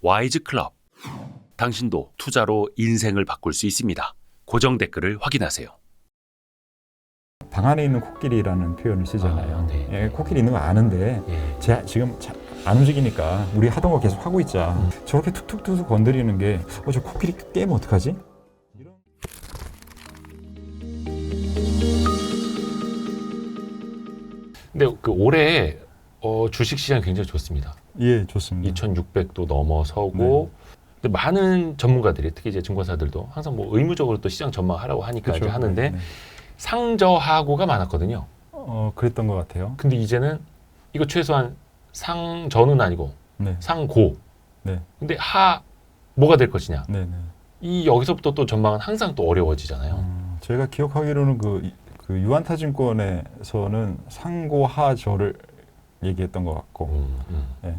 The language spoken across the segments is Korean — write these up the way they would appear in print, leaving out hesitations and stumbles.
와이즈 클럽. 당신도 투자로 인생을 바꿀 수 있습니다. 고정 댓글을 확인하세요. 방 안에 있는 코끼리라는 표현을 쓰잖아요. 네. 예, 코끼리 있는 거 아는데 지금 안 움직이니까 우리 하던 거 계속 하고 있자. 저렇게 툭툭툭툭 건드리는 게 저 코끼리 깨면 어떡하지? 근데 그 올해 주식시장 굉장히 좋습니다. 예, 좋습니다. 2,600도 넘어서고 근데 많은 전문가들이 특히 이제 증권사들도 항상 뭐 의무적으로 또 시장 전망하라고 하니까 그렇죠. 이제 하는데 네. 상저하고가 많았거든요. 그랬던 것 같아요. 근데 이제는 이거 최소한 상저는 아니고 네. 상고. 네. 근데 하 뭐가 될 것이냐. 네, 네. 이 여기서부터 또 전망은 항상 또 어려워지잖아요. 제가 기억하기로는 그 유한타증권에서는 상고하저를 얘기했던 것 같고, 예.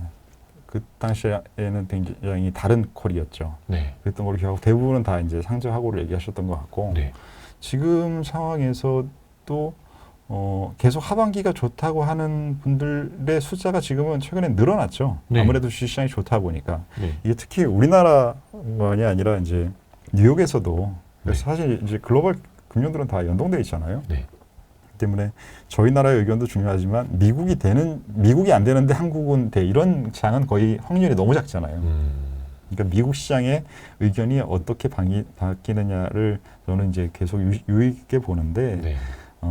그 당시에는 굉장히 다른 콜이었죠. 네. 그랬던 걸로 기억하고 대부분은 다 이제 상저하고를 얘기하셨던 것 같고, 네. 지금 상황에서도 계속 하반기가 좋다고 하는 분들의 숫자가 지금은 최근에 늘어났죠. 네. 아무래도 주식시장이 좋다 보니까 네. 이게 특히 우리나라만이 아니라 이제 뉴욕에서도 그래서 네. 사실 이제 글로벌 금융들은 다 연동돼 있잖아요. 네. 때문에 저희 나라의 의견도 중요하지만 미국이 안 되는데 한국은 돼 이런 장은 거의 확률이 너무 작잖아요. 그러니까 미국 시장의 의견이 어떻게 바뀌느냐를 저는 이제 계속 유의 깊게 보는데 네.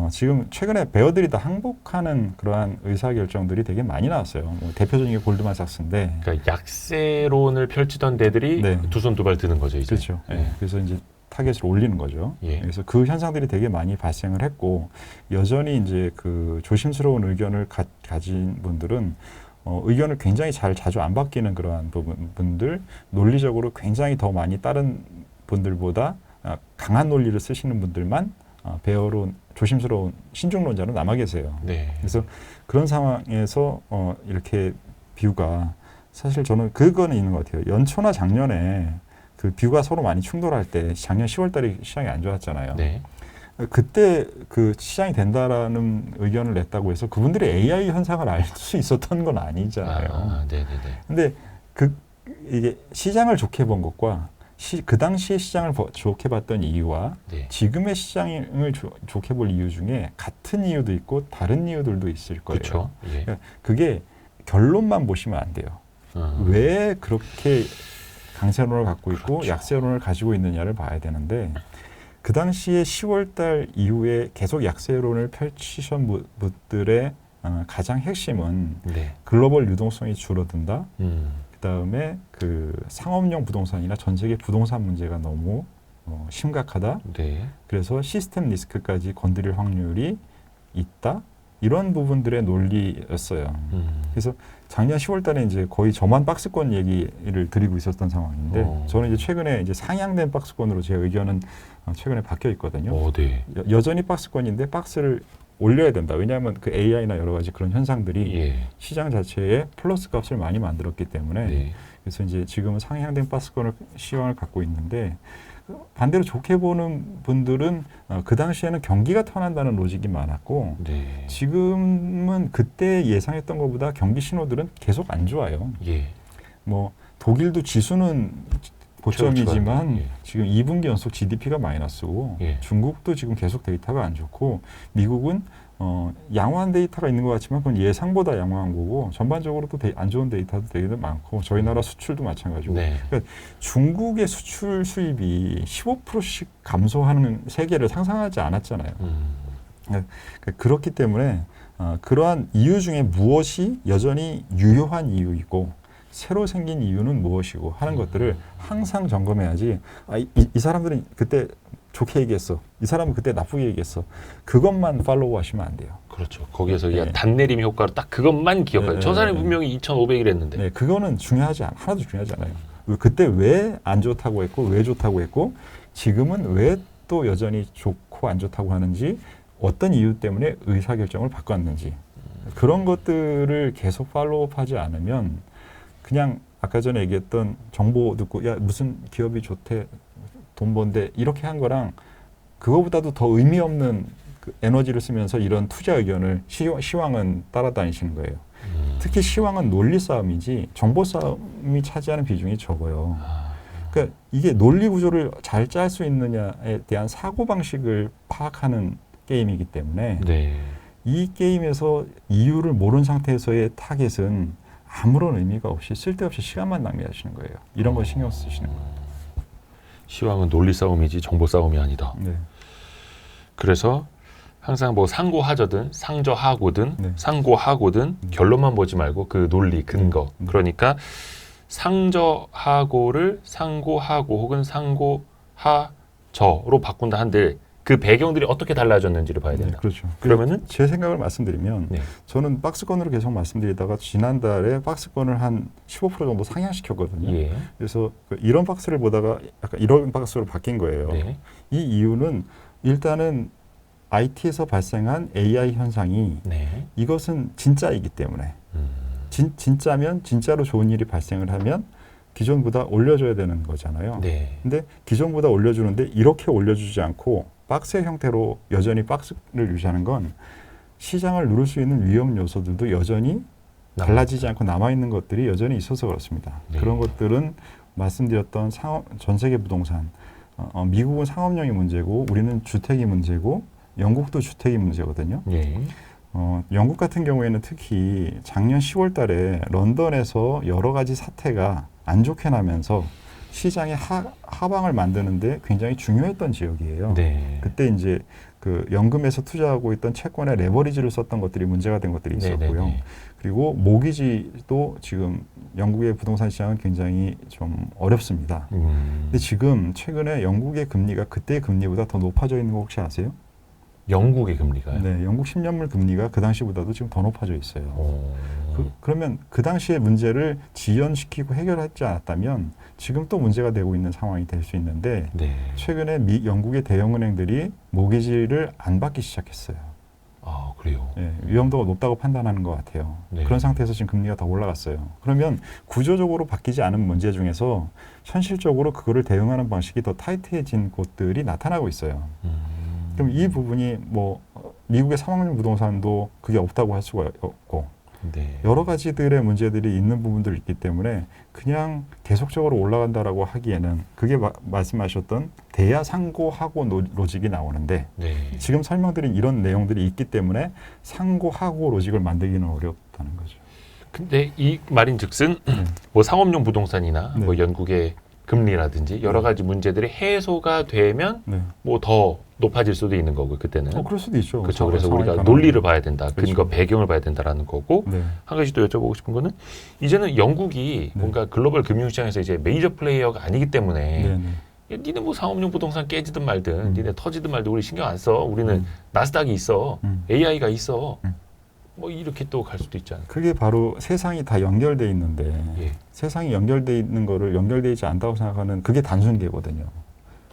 지금 최근에 베어들이 다 항복하는 그러한 의사결정들이 되게 많이 나왔어요. 뭐 대표적인 게 골드만삭스인데 그러니까 약세론을 펼치던 데들이 네. 두 손 두 발 드는 거죠, 이제. 그렇죠. 네. 네. 그래서 이제 타겟을 올리는 거죠. 예. 그래서 그 현상들이 되게 많이 발생을 했고 여전히 이제 그 조심스러운 의견을 가진 분들은 의견을 굉장히 자주 안 바뀌는 그러한 분들, 논리적으로 굉장히 더 많이 다른 분들보다 강한 논리를 쓰시는 분들만 베어론 조심스러운 신중론자로 남아 계세요. 네. 그래서 그런 상황에서 이렇게 뷰가 사실 저는 그거는 있는 것 같아요. 연초나 작년에 그 뷰가 서로 많이 충돌할 때 작년 10월 달에 시장이 안 좋았잖아요. 네. 그때 그 시장이 된다라는 의견을 냈다고 해서 그분들이 AI 현상을 알 수 있었던 건 아니잖아요. 네네네. 근데 이게 시장을 좋게 본 것과 그 당시에 시장을 좋게 봤던 이유와 네. 지금의 시장을 좋게 볼 이유 중에 같은 이유도 있고 다른 이유들도 있을 거예요. 그렇죠. 예. 그러니까 그게 결론만 보시면 안 돼요. 왜 그렇게 강세론을 갖고 있고 그렇죠. 약세론을 가지고 있느냐를 봐야 되는데 그 당시에 10월 달 이후에 계속 약세론을 펼치신 분들의 가장 핵심은 네. 글로벌 유동성이 줄어든다. 그다음에 그 상업용 부동산이나 전 세계 부동산 문제가 너무 심각하다. 네. 그래서 시스템 리스크까지 건드릴 확률이 있다. 이런 부분들의 논리였어요. 그래서 작년 10월 달에 이제 거의 저만 박스권 얘기를 드리고 있었던 상황인데 저는 이제 최근에 이제 상향된 박스권으로 제 의견은 최근에 바뀌어 있거든요. 네. 여전히 박스권인데 박스를 올려야 된다. 왜냐하면 그 AI나 여러 가지 그런 현상들이 예. 시장 자체에 플러스 값을 많이 만들었기 때문에 네. 그래서 이제 지금은 상향된 박스권을 시황을 갖고 있는데 반대로 좋게 보는 분들은 그 당시에는 경기가 터난다는 로직이 많았고 네. 지금은 그때 예상했던 것보다 경기 신호들은 계속 안 좋아요. 예. 뭐 독일도 지수는 고점이지만 예. 지금 2분기 연속 GDP가 마이너스고 예. 중국도 지금 계속 데이터가 안 좋고 미국은 양호한 데이터가 있는 것 같지만 그건 예상보다 양호한 거고 전반적으로 또 안 좋은 데이터도 되게 많고 저희 나라 수출도 마찬가지고 네. 그러니까 중국의 수출 수입이 15%씩 감소하는 세계를 상상하지 않았잖아요. 그러니까 그렇기 때문에 그러한 이유 중에 무엇이 여전히 유효한 이유이고 새로 생긴 이유는 무엇이고 하는 것들을 항상 점검해야지 이 사람들은 그때 좋게 얘기했어. 이 사람은 그때 나쁘게 얘기했어. 그것만 팔로우 하시면 안 돼요. 그렇죠. 거기에서 네. 단내림 효과로 딱 그것만 기억해요. 네, 저 사람이 네. 분명히 2,500일 했는데. 네, 그거는 하나도 중요하지 않아요. 그때 왜 안 좋다고 했고 왜 좋다고 했고 지금은 왜 또 여전히 좋고 안 좋다고 하는지 어떤 이유 때문에 의사결정을 바꿨는지 그런 것들을 계속 팔로우하지 않으면 그냥 아까 전에 얘기했던 정보 듣고 야 무슨 기업이 좋대 돈 번대 이렇게 한 거랑 그거보다도 더 의미 없는 그 에너지를 쓰면서 이런 투자 의견을 시황은 따라다니시는 거예요. 특히 시황은 논리 싸움이지 정보 싸움이 차지하는 비중이 적어요. 그러니까 이게 논리 구조를 잘 짤 수 있느냐에 대한 사고 방식을 파악하는 게임이기 때문에 네. 이 게임에서 이유를 모르는 상태에서의 타겟은 아무런 의미가 없이 쓸데없이 시간만 낭비하시는 거예요. 이런 거 신경 쓰시는 거예요. 시황은 논리 싸움이지 정보 싸움이 아니다. 네. 그래서 항상 뭐 상고하저든 상저하고든 네. 상고하고든 결론만 보지 말고 그 논리 근거. 그러니까 상저하고를 상고하고 혹은 상고하저로 바꾼다 한들 그 배경들이 어떻게 달라졌는지를 봐야 된다. 네, 그렇죠. 그러면은 제 생각을 말씀드리면 네. 저는 박스권으로 계속 말씀드리다가 지난달에 박스권을 한 15% 정도 상향시켰거든요. 예. 그래서 이런 박스를 보다가 약간 이런 박스로 바뀐 거예요. 네. 이 이유는 일단은 IT에서 발생한 AI 현상이 네. 이것은 진짜이기 때문에 진짜면 진짜로 좋은 일이 발생을 하면 기존보다 올려줘야 되는 거잖아요. 네. 근데 기존보다 올려주는데 이렇게 올려주지 않고 박스의 형태로 여전히 박스를 유지하는 건 시장을 누를 수 있는 위험 요소들도 여전히 달라지지 않고 남아있는 것들이 여전히 있어서 그렇습니다. 네. 그런 것들은 말씀드렸던 전 세계 부동산, 미국은 상업용이 문제고 우리는 주택이 문제고 영국도 주택이 문제거든요. 예. 영국 같은 경우에는 특히 작년 10월 달에 런던에서 여러 가지 사태가 안 좋게 나면서 시장의 하방을 만드는데 굉장히 중요했던 지역이에요. 네. 그때 이제 그 연금에서 투자하고 있던 채권에 레버리지를 썼던 것들이 문제가 된 것들이 있었고요. 네네네. 그리고 모기지도 지금 영국의 부동산 시장은 굉장히 좀 어렵습니다. 근데 지금 최근에 영국의 금리가 그때의 금리보다 더 높아져 있는 거 혹시 아세요? 영국의 금리가요? 네, 영국 10년물 금리가 그 당시보다도 지금 더 높아져 있어요. 오. 그러면 그 당시의 문제를 지연시키고 해결하지 않았다면 지금 또 문제가 되고 있는 상황이 될 수 있는데 네. 최근에 영국의 대형은행들이 모기지를 안 받기 시작했어요. 아, 그래요. 예, 위험도가 높다고 판단하는 것 같아요. 네. 그런 상태에서 지금 금리가 더 올라갔어요. 그러면 구조적으로 바뀌지 않은 문제 중에서 현실적으로 그거를 대응하는 방식이 더 타이트해진 곳들이 나타나고 있어요. 그럼 이 부분이 뭐 미국의 상업용 부동산도 그게 없다고 할 수가 없고 네. 여러 가지들의 문제들이 있는 부분들이 있기 때문에 그냥 계속적으로 올라간다라고 하기에는 그게 말씀하셨던 대야상고하고 로직이 나오는데 네. 지금 설명드린 이런 내용들이 있기 때문에 상고하고 로직을 만들기는 어렵다는 거죠. 근데 이 말인즉슨 뭐 상업용 부동산이나 네. 뭐 영국의 금리라든지 여러 가지 문제들이 해소가 되면 네. 뭐 더 높아질 수도 있는 거고 그때는. 그럴 수도 있죠. 그렇죠. 그래서 상황이 우리가 변하면. 논리를 봐야 된다. 근거, 그렇죠. 배경을 봐야 된다라는 거고. 네. 한 가지 또 여쭤보고 싶은 거는 이제는 영국이 네. 뭔가 글로벌 금융시장에서 이제 메이저 플레이어가 아니기 때문에 네, 네. 야, 니네 뭐 상업용 부동산 깨지든 말든 니네 터지든 말든 우리 신경 안 써. 우리는 나스닥이 있어. AI가 있어. 뭐 이렇게 또 갈 수도 있잖아요. 그게 바로 세상이 다 연결돼 있는데 예. 세상이 연결돼 있는 거를 연결돼 있지 않다고 생각하는 그게 단순계거든요.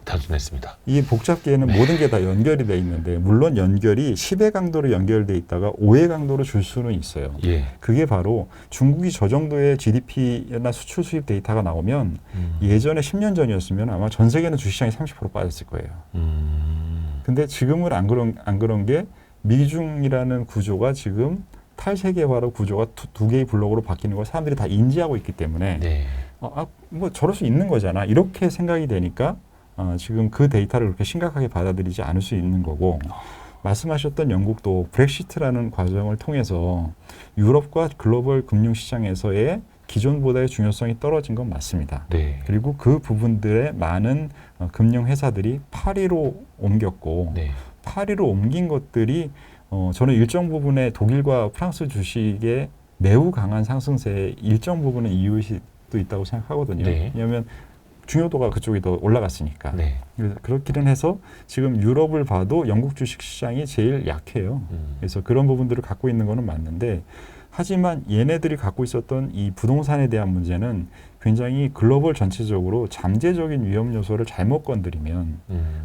단순했습니다. 이 복잡계에는 모든 게 다 연결이 돼 있는데 물론 연결이 10의 강도로 연결돼 있다가 5의 강도로 줄 수는 있어요. 예. 그게 바로 중국이 저 정도의 GDP나 수출 수입 데이터가 나오면 예전에 10년 전이었으면 아마 전 세계는 주시장이 30% 빠졌을 거예요. 근데 지금은 안 그런 게 미중이라는 구조가 지금 탈세계화로 구조가 두 개의 블록으로 바뀌는 걸 사람들이 다 인지하고 있기 때문에 네. 뭐 저럴 수 있는 거잖아. 이렇게 생각이 되니까 지금 그 데이터를 그렇게 심각하게 받아들이지 않을 수 있는 거고 말씀하셨던 영국도 브렉시트라는 과정을 통해서 유럽과 글로벌 금융시장에서의 기존보다의 중요성이 떨어진 건 맞습니다. 네. 그리고 그 부분들의 많은 금융회사들이 파리로 옮겼고 네. 파리로 옮긴 것들이 저는 일정 부분의 독일과 프랑스 주식의 매우 강한 상승세의 일정 부분은 이유도 있다고 생각하거든요. 네. 왜냐하면 중요도가 그쪽이 더 올라갔으니까. 네. 그렇기는 해서 지금 유럽을 봐도 영국 주식 시장이 제일 약해요. 그래서 그런 부분들을 갖고 있는 거는 맞는데 하지만 얘네들이 갖고 있었던 이 부동산에 대한 문제는 굉장히 글로벌 전체적으로 잠재적인 위험 요소를 잘못 건드리면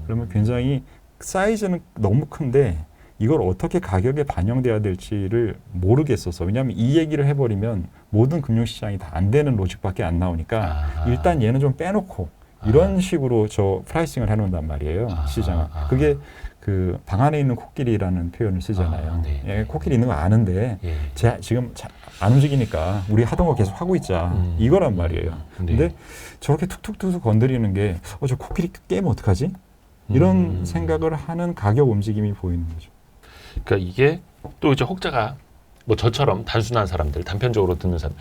그러면 굉장히 사이즈는 너무 큰데 이걸 어떻게 가격에 반영돼야 될지를 모르겠어서 왜냐하면 이 얘기를 해버리면 모든 금융시장이 다 안 되는 로직밖에 안 나오니까 일단 얘는 좀 빼놓고 이런 식으로 저 프라이싱을 해놓는단 말이에요. 시장은. 그게 그 방 안에 있는 코끼리라는 표현을 쓰잖아요. 네. 예, 코끼리 있는 거 아는데 예. 지금 안 움직이니까 우리 하던 거 계속 하고 있자. 이거란 말이에요. 네. 근데 저렇게 툭툭툭툭 건드리는 게 저 코끼리 깨면 어떡하지? 이런 생각을 하는 가격 움직임이 보이는 거죠. 그러니까 이게 또 이제 혹자가 뭐 저처럼 단순한 사람들, 단편적으로 듣는 사람,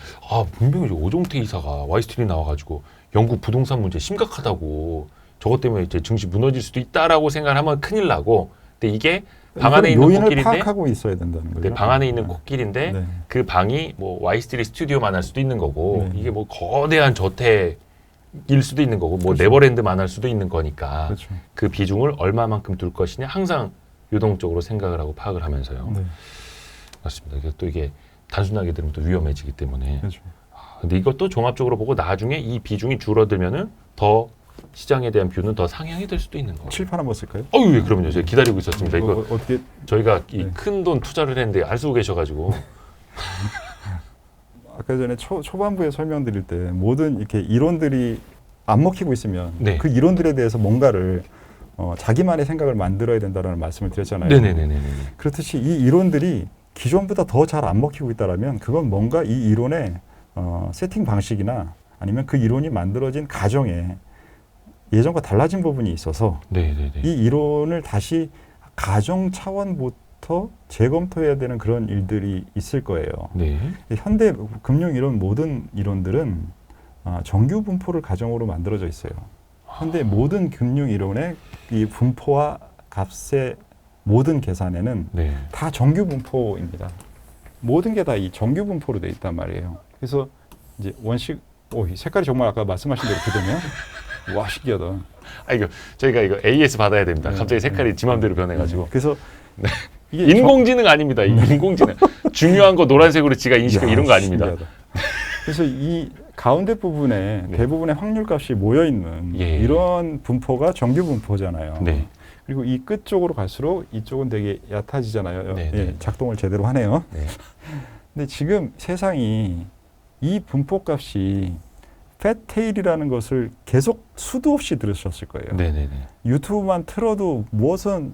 분명히 오종태 이사가 와이스트리 나와가지고 영국 부동산 문제 심각하다고 저것 때문에 이제 증시 무너질 수도 있다라고 생각하면 큰일 나고, 근데 이게 방 안에 있는 요인을 코끼리인데, 파악하고 있어야 된다는 거죠. 네, 방 안에 있는 코끼리인데 네. 그 방이 뭐 와이스트리 스튜디오만 할 수도 있는 거고, 네. 이게 뭐 거대한 저택일 수도 있는 거고, 뭐 그렇죠. 네버랜드만 할 수도 있는 거니까 그렇죠. 그 비중을 얼마만큼 둘 것이냐 항상 유동적으로 생각을 하고 파악을 하면서요. 네. 맞습니다. 이게 단순하게 들으면 또 위험해지기 때문에. 그렇죠. 근데 이것도 종합적으로 보고 나중에 이 비중이 줄어들면은 더 시장에 대한 뷰는 더 상향이 될 수도 있는 거예요. 칠판 한번 쓸까요? 예, 그럼요. 제가 기다리고 있었습니다. 이거 어떻게 저희가 이 네. 큰 돈 투자를 했는데 안 쓰고 계셔가지고. 아까 전에 초반부에 설명드릴 때 모든 이렇게 이론들이 안 먹히고 있으면 네. 그 이론들에 대해서 뭔가를 자기만의 생각을 만들어야 된다라는 말씀을 드렸잖아요. 네네네네. 그렇듯이 이 이론들이 기존보다 더 잘 안 먹히고 있다라면 그건 뭔가 이 이론의 세팅 방식이나 아니면 그 이론이 만들어진 가정에 예전과 달라진 부분이 있어서 네네네. 이 이론을 다시 가정 차원부터 재검토해야 되는 그런 일들이 있을 거예요. 네. 현대 금융 이론 모든 이론들은 정규 분포를 가정으로 만들어져 있어요. 현대 모든 금융 이론의 이 분포와 값의 모든 계산에는 네. 다 정규 분포입니다. 모든 게 다 이 정규 분포로 돼 있단 말이에요. 그래서 이제 원식, 이 색깔이 정말 아까 말씀하신 대로 이렇게 되면 와 신기하다. 이거 저희가 이거 AS 받아야 됩니다. 네, 갑자기 색깔이 지 맘대로 변해가지고. 그래서 이게 인공지능 아닙니다. 인공지능. 중요한 거 노란색으로 지가 인식하고 이런 거 아닙니다. 신기하다. 그래서 이 가운데 부분에 네. 대부분의 확률값이 모여 있는 예. 이런 분포가 정규 분포잖아요. 네. 그리고 이 끝 쪽으로 갈수록 이쪽은 되게 얕아지잖아요. 네, 예, 네. 작동을 제대로 하네요. 네. 근데 지금 세상이 이 분포값이 팻테일이라는 것을 계속 수도 없이 들으셨을 거예요. 네네네. 유튜브만 틀어도 무엇은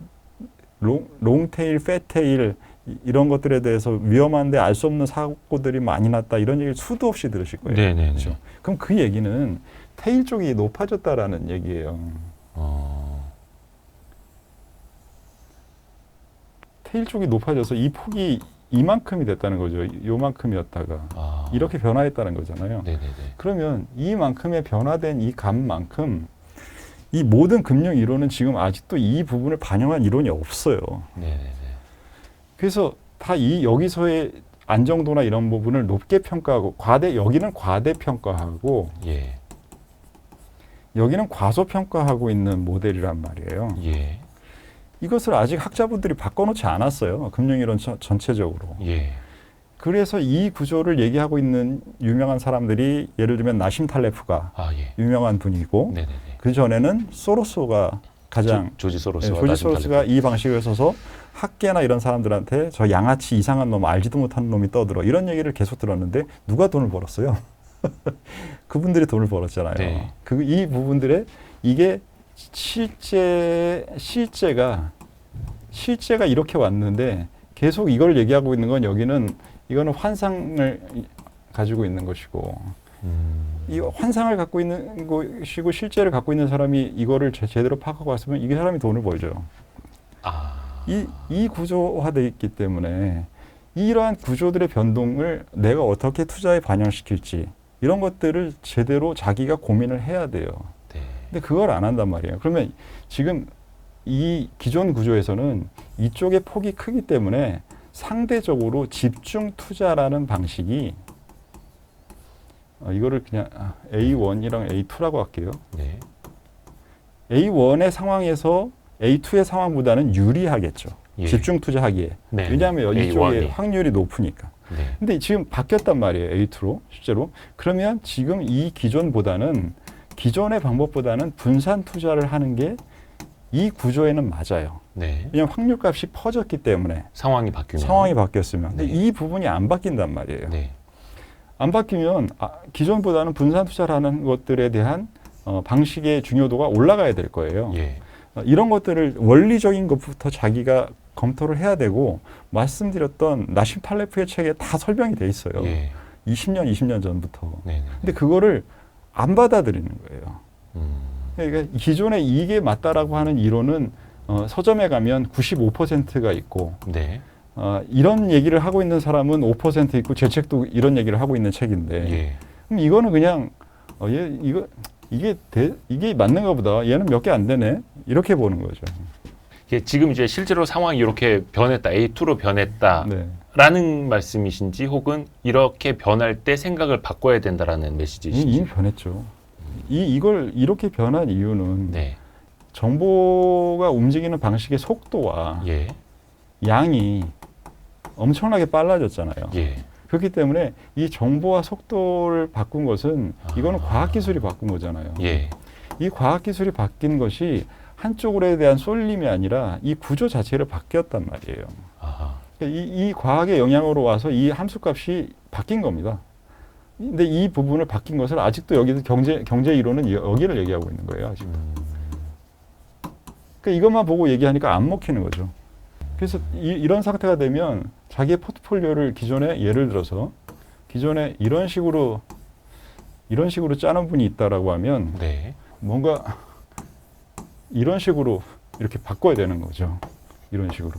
롱테일, 팻테일 이런 것들에 대해서 위험한데 알 수 없는 사고들이 많이 났다 이런 얘기를 수도 없이 들으실 거예요. 네네네. 그렇죠? 그럼 그 얘기는 테일 쪽이 높아졌다라는 얘기예요. 테일 쪽이 높아져서 이 폭이 이만큼이 됐다는 거죠. 요만큼이었다가 이렇게 변화했다는 거잖아요. 네네네. 그러면 이만큼의 변화된 이 값만큼 이 모든 금융 이론은 지금 아직도 이 부분을 반영한 이론이 없어요. 네네네. 그래서 다 여기서의 안정도나 이런 부분을 높게 평가하고 여기는 과대평가하고 예. 여기는 과소평가하고 있는 모델이란 말이에요. 예. 이것을 아직 학자분들이 바꿔놓지 않았어요. 금융이론 전체적으로. 예. 그래서 이 구조를 얘기하고 있는 유명한 사람들이 예를 들면 나심 탈레프가 예. 유명한 분이고 네네네. 그 전에는 소로스가 가장 조지 소로스가 조지 소로스가 이 방식을 써서 학계나 이런 사람들한테 저 양아치 이상한 놈 알지도 못하는 놈이 떠들어 이런 얘기를 계속 들었는데 누가 돈을 벌었어요? 그분들이 돈을 벌었잖아요. 네. 이 부분들의 이게 실제가 이렇게 왔는데 계속 이걸 얘기하고 있는 건 이거는 환상을 가지고 있는 것이고 이 환상을 갖고 있는 것이고 실제를 갖고 있는 사람이 이거를 제대로 파악하고 왔으면 이 사람이 돈을 벌죠. 이 구조화되어 있기 때문에 이러한 구조들의 변동을 내가 어떻게 투자에 반영시킬지 이런 것들을 제대로 자기가 고민을 해야 돼요. 네. 근데 그걸 안 한단 말이에요. 그러면 지금 이 기존 구조에서는 이쪽의 폭이 크기 때문에 상대적으로 집중 투자라는 방식이 이거를 그냥 A1이랑 A2라고 할게요. 네. A1의 상황에서 A2의 상황보다는 유리하겠죠. 예. 집중 투자하기에. 네. 왜냐하면 A1이. 이쪽에 확률이 높으니까. 네. 근데 지금 바뀌었단 말이에요. A2로 실제로. 그러면 지금 이 기존의 방법보다는 분산 투자를 하는 게 이 구조에는 맞아요. 네. 왜냐하면 확률값이 퍼졌기 때문에 상황이 바뀌면. 상황이 바뀌었으면. 근데 네. 이 부분이 안 바뀐단 말이에요. 네. 안 바뀌면 기존보다는 분산 투자를 하는 것들에 대한 방식의 중요도가 올라가야 될 거예요. 예. 이런 것들을 원리적인 것부터 자기가 검토를 해야 되고 말씀드렸던 나심 탈레프의 책에 다 설명이 돼 있어요. 예. 20년 전부터. 네네. 근데 그거를 안 받아들이는 거예요. 그러니까 기존에 이게 맞다라고 하는 이론은 서점에 가면 95%가 있고 네. 이런 얘기를 하고 있는 사람은 5% 있고 제 책도 이런 얘기를 하고 있는 책인데 예. 그럼 이거는 그냥 이게 맞는가 보다. 얘는 몇 개 안 되네. 이렇게 보는 거죠. 예, 지금 이제 실제로 상황이 이렇게 변했다, A2로 변했다라는 네. 말씀이신지 혹은 이렇게 변할 때 생각을 바꿔야 된다라는 메시지이신지. 이미 변했죠. 이걸 이렇게 변한 이유는 네. 정보가 움직이는 방식의 속도와 예. 양이 엄청나게 빨라졌잖아요. 예. 그렇기 때문에 이 정보와 속도를 바꾼 것은 이거는 과학기술이 바꾼 거잖아요. 예. 이 과학기술이 바뀐 것이 한쪽으로에 대한 쏠림이 아니라 이 구조 자체를 바뀌었단 말이에요. 아하. 이 과학의 영향으로 와서 이 함수값이 바뀐 겁니다. 근데 이 부분을 바뀐 것을 아직도 여기서 경제 이론은 여기를 얘기하고 있는 거예요. 아직도. 그러니까 이것만 보고 얘기하니까 안 먹히는 거죠. 그래서 이런 상태가 되면 자기의 포트폴리오를 기존에 예를 들어서 기존에 이런 식으로 짜는 분이 있다라고 하면 네. 뭔가 이런 식으로 이렇게 바꿔야 되는 거죠. 이런 식으로.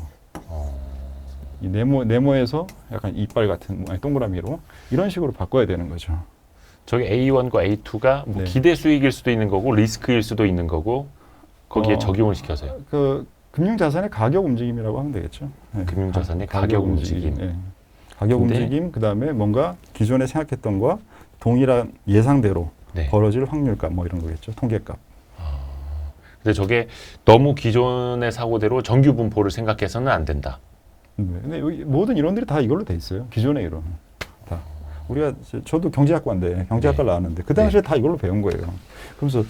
이 네모에서 약간 이빨 같은 동그라미로 이런 식으로 바꿔야 되는 거죠. 저기 A1과 A2가 뭐 네. 기대 수익일 수도 있는 거고 리스크일 수도 있는 거고 거기에 적용을 시켜서요. 그 금융자산의 가격 움직임이라고 하면 되겠죠. 네. 금융자산의 가격 움직임. 네. 가격 근데- 움직임 그다음에 뭔가 기존에 생각했던 거와 동일한 예상대로 네. 벌어질 확률값 뭐 이런 거겠죠. 통계값. 근데 저게 너무 기존의 사고대로 정규 분포를 생각해서는 안 된다. 네. 근데 여기 모든 이론들이 다 이걸로 돼 있어요. 기존의 이론은 다. 우리가 저도 경제학과인데 경제학과를 네. 나왔는데 그 당시에 다 이걸로 배운 거예요. 그래서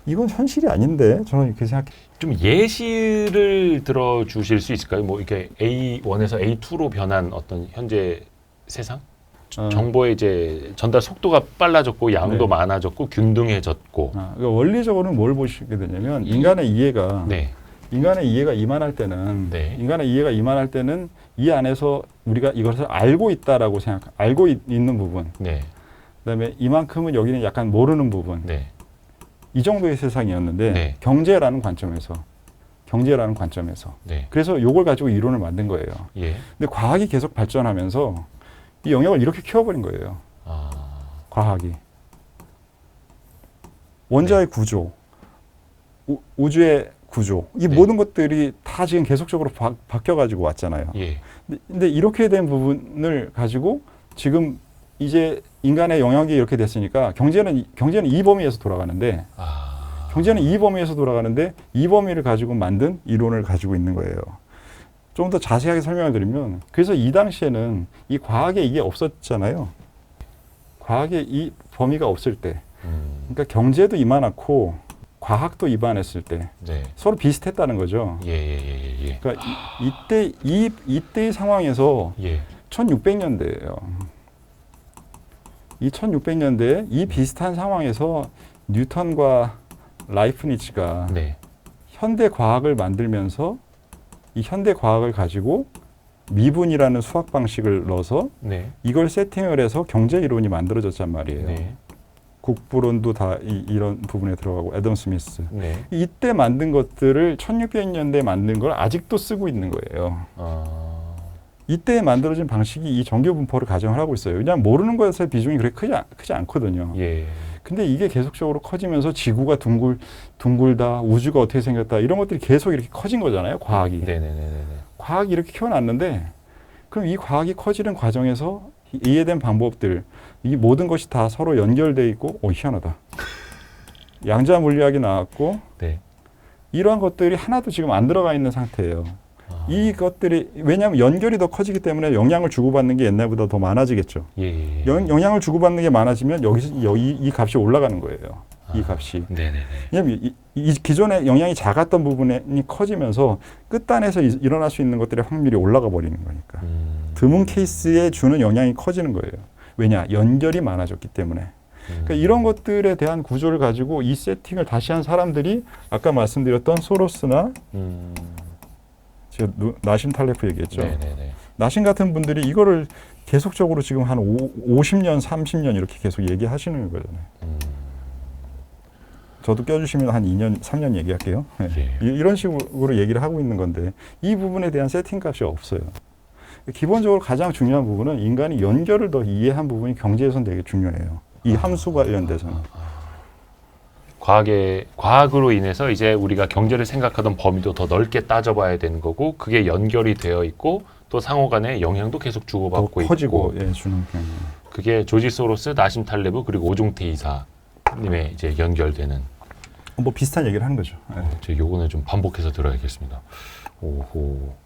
이건 현실이 아닌데 저는 이렇게 생각해. 좀 예시를 들어 주실 수 있을까요? 뭐 이렇게 A1에서 A2로 변한 어떤 현재 세상? 정보의 이제 전달 속도가 빨라졌고 양도 네. 많아졌고 균등해졌고. 그러니까 원리적으로는 뭘 보시게 되냐면 인간의 이해가 네. 이만할 때는 네. 인간의 이해가 이만할 때는 이 안에서 우리가 이것을 알고 있다라고 알고 있는 부분. 네. 그다음에 이만큼은 여기는 약간 모르는 부분. 네. 이 정도의 세상이었는데 네. 경제라는 관점에서 네. 그래서 요걸 가지고 이론을 만든 거예요. 예. 근데 과학이 계속 발전하면서 이 영역을 이렇게 키워버린 거예요. 아. 과학이 원자의 구조, 우주의 구조, 이 네. 모든 것들이 다 지금 계속적으로 바뀌어가지고 왔잖아요. 예. 근데 이렇게 된 부분을 가지고 지금 이제 인간의 영역이 이렇게 됐으니까 경제는 이 범위에서 돌아가는데 경제는 이 범위에서 돌아가는데 이 범위를 가지고 만든 이론을 가지고 있는 거예요. 좀 더 자세하게 설명을 드리면 그래서 이 당시에는 이 과학에 이게 없었잖아요. 과학에 이 범위가 없을 때 그러니까 경제도 이만하고 과학도 이만했을 때 네. 서로 비슷했다는 거죠. 예. 그러니까 이때의 상황에서 예. 1600년대예요. 이 1600년대에 이 비슷한 상황에서 뉴턴과 라이프니츠가 네. 현대 과학을 만들면서 이 현대 과학을 가지고 미분이라는 수학 방식을 넣어서 네. 이걸 세팅을 해서 경제 이론이 만들어졌단 말이에요. 네. 국부론도 다 이런 부분에 들어가고 애덤 스미스. 네. 이때 만든 것들을 1600년대에 만든 걸 아직도 쓰고 있는 거예요. 이때 만들어진 방식이 이 정규 분포를 가정을 하고 있어요. 왜냐하면 모르는 것의 비중이 그렇게 크지 않거든요. 예. 근데 이게 계속적으로 커지면서 지구가 둥글다, 우주가 어떻게 생겼다 이런 것들이 계속 이렇게 커진 거잖아요. 과학이. 네네네네. 과학이 이렇게 키워놨는데 그럼 이 과학이 커지는 과정에서 이해된 방법들 이 모든 것이 다 서로 연결돼 있고 희한하다. 양자 물리학이 나왔고 네. 이러한 것들이 하나도 지금 안 들어가 있는 상태예요. 이것들이 왜냐하면 연결이 더 커지기 때문에 영향을 주고받는 게 옛날보다 더 많아지겠죠. 예. 영향을 주고받는 게 많아지면 이 값이 올라가는 거예요. 이 값이. 네네네. 왜냐하면 이 기존에 영향이 작았던 부분이 커지면서 끝단에서 일어날 수 있는 것들의 확률이 올라가 버리는 거니까. 드문 케이스에 주는 영향이 커지는 거예요. 왜냐? 연결이 많아졌기 때문에. 그러니까 이런 것들에 대한 구조를 가지고 이 세팅을 다시 한 사람들이 아까 말씀드렸던 소로스나 제가 나심 탈레프 얘기했죠. 네네네. 나심 같은 분들이 이거를 계속적으로 지금 한 50년, 30년 이렇게 계속 얘기하시는 거잖아요. 저도 껴주시면 한 2년, 3년 얘기할게요. 네. 예. 이런 식으로 얘기를 하고 있는 건데 이 부분에 대한 세팅값이 없어요. 기본적으로 가장 중요한 부분은 인간이 연결을 더 이해한 부분이 경제에서는 되게 중요해요. 이 함수 관련돼서는. 과학으로 인해서 이제 우리가 경제를 생각하던 범위도 더 넓게 따져봐야 되는 거고 그게 연결이 되어 있고 또 상호 간의 영향도 계속 더 주고받고 커지고 있고 예, 주는 경우. 그게 조지 소로스, 나심 탈레브 그리고 오종태 이사님의 이제 연결되는 뭐 비슷한 얘기를 하는 거죠. 예. 제 요거는 좀 반복해서 들어야겠습니다. 오호.